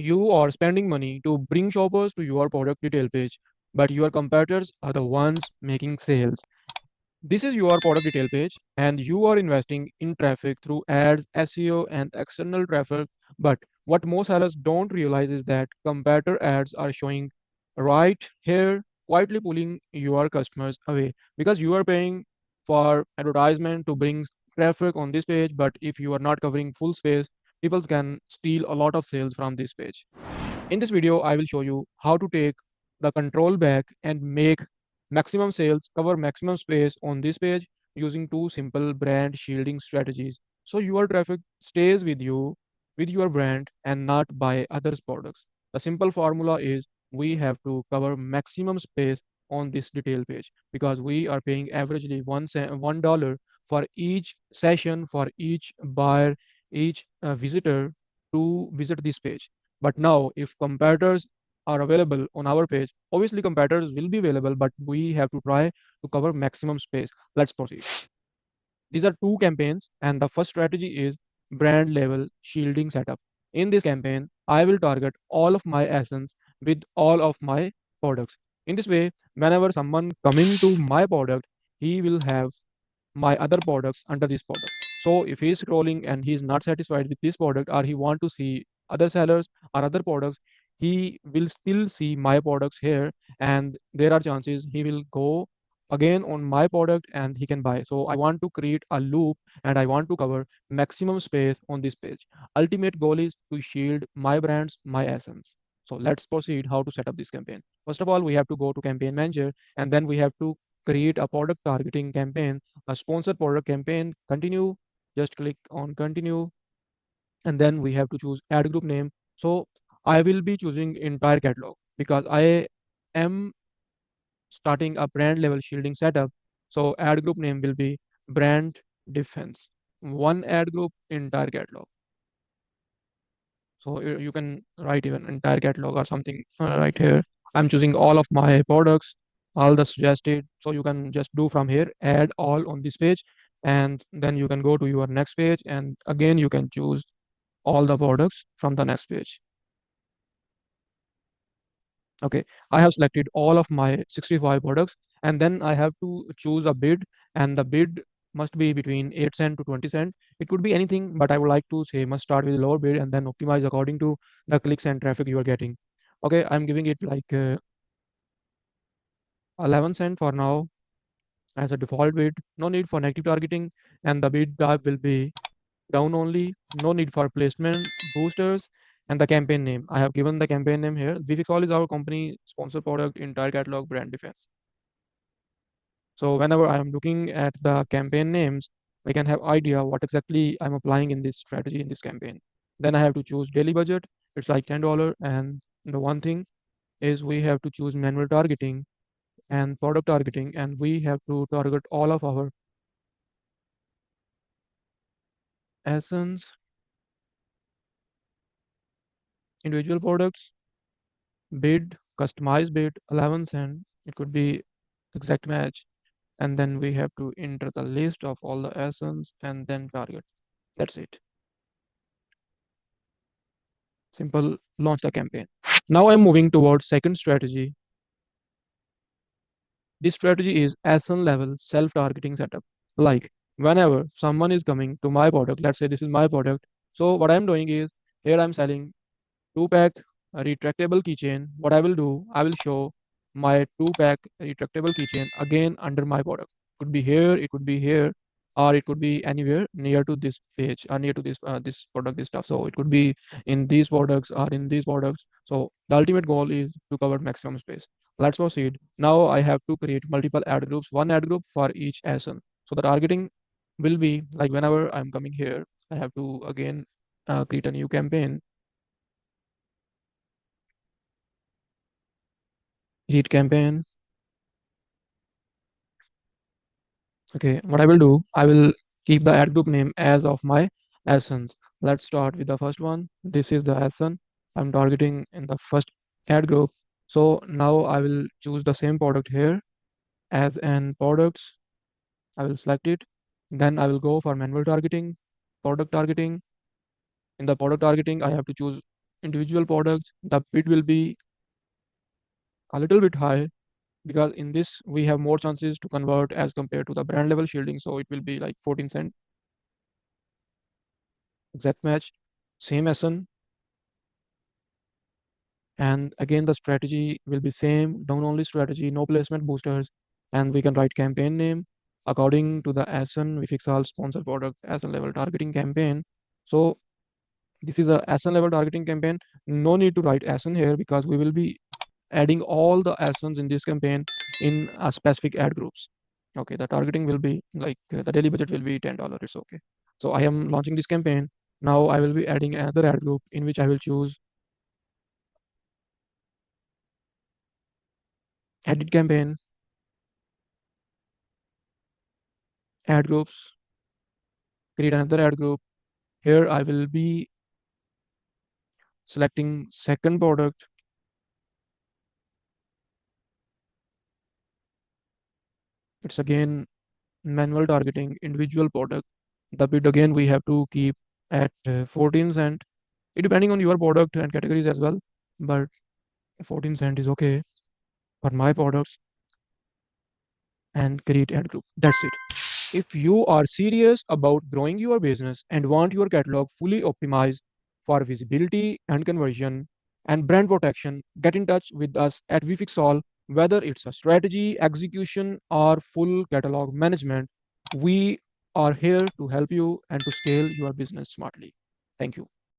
You are spending money to bring shoppers to your product detail page, but your competitors are the ones making sales. This is your product detail page, and you are investing in traffic through ads, SEO, and external traffic. But what most sellers don't realize is that competitor ads are showing right here, quietly pulling your customers away because you are paying for advertisement to bring traffic on this page. But if you are not covering full space, people can steal a lot of sales from this page. In this video, I will show you how to take the control back and make maximum sales, cover maximum space on this page using two simple brand shielding strategies. So your traffic stays with you, with your brand and not by others' products. The simple formula is we have to cover maximum space on this detail page because we are paying averagely $1 for each session, for each buyer, each visitor to visit this page. But now, if competitors are available on our page, obviously competitors will be available, but we have to try to cover maximum space. Let's proceed. These are two campaigns, and the first strategy is brand level shielding setup. In this campaign, I will target all of my essence with all of my products. In this way, whenever someone coming to my product, he will have my other products under this product. So if he's scrolling and he's not satisfied with this product or he want to see other sellers or other products, he will still see my products here and there are chances he will go again on my product and he can buy. So I want to create a loop and I want to cover maximum space on this page. Ultimate goal is to shield my brands, my essence. So let's proceed how to set up this campaign. First of all, we have to go to campaign manager and then we have to create a product targeting campaign, a sponsor product campaign. Continue, just click on continue, and then we have to choose ad group name. So I will be choosing entire catalog because I am starting a brand level shielding setup. So ad group name will be brand defense. One ad group, entire catalog. So you can write even entire catalog or something right here. I'm choosing all of my products, all the suggested. So you can just do from here, add all on this page, and then you can go to your next page, and again you can choose all the products from the next page. Okay, I have selected all of my 65 products, and then I have to choose a bid, and the bid must be between 8 cent to 20 cent. It could be anything, but I would like to say must start with lower bid and then optimize according to the clicks and traffic you are getting. Okay, I'm giving it like 11 cent for now as a default bid. No need for negative targeting, and the bid type will be down only. No need for placement boosters. And the campaign name, I have given the campaign name here. VFixAll is our company sponsor product, entire catalog, brand defense. So whenever I am looking at the campaign names, I can have idea what exactly I'm applying in this strategy in this campaign. Then I have to choose daily budget. It's like $10. And the one thing is we have to choose manual targeting and product targeting, and we have to target all of our essence, individual products, bid, customize bid, 11 cent. It could be exact match. And then we have to enter the list of all the essence and then target. That's it. Simple, launch the campaign. Now I'm moving towards second strategy. This strategy is SN level self-targeting setup. Like whenever someone is coming to my product, let's say this is my product. So what I'm doing is here I'm selling 2-pack retractable keychain. What I will do, I will show my 2-pack retractable keychain again under my product. Could be here, it could be here, or it could be anywhere near to this page or near to this product, this stuff. So it could be in these products or in these products. So the ultimate goal is to cover maximum space. Let's proceed. Now I have to create multiple ad groups, one ad group for each ASIN. So the targeting will be like whenever I'm coming here, I have to again create a new campaign. Heat campaign. Okay, what I will do, I will keep the ad group name as of my essence. Let's start with the first one. This is the essence I'm targeting in the first ad group. So now I will choose the same product here as an products. I will select it. Then I will go for manual targeting, product targeting. In the product targeting, I have to choose individual products, the bid will be a little bit high because in this we have more chances to convert as compared to the brand level shielding. So it will be like 14 cent exact match, same SN. And again, the strategy will be same, down only strategy, no placement boosters. And we can write campaign name according to the SN VFixAll sponsor product SN level targeting campaign. So this is a SN level targeting campaign. No need to write SN here because we will be adding all the SNs in this campaign in a specific ad groups. Okay, the targeting will be like the daily budget will be $10. It's okay. So I am launching this campaign. Now I will be adding another ad group in which I will choose edit campaign, ad groups, create another ad group. Here I will be selecting second product. It's again manual targeting, individual product. The bid again we have to keep at 14 cent. It depending on your product and categories as well, but 14 cent is okay for my products and create ad group. That's it. If you are serious about growing your business and want your catalog fully optimized for visibility and conversion and brand protection, get in touch with us at VFixAll. Whether it's a strategy, execution, or full catalog management, we are here to help you and to scale your business smartly. Thank you.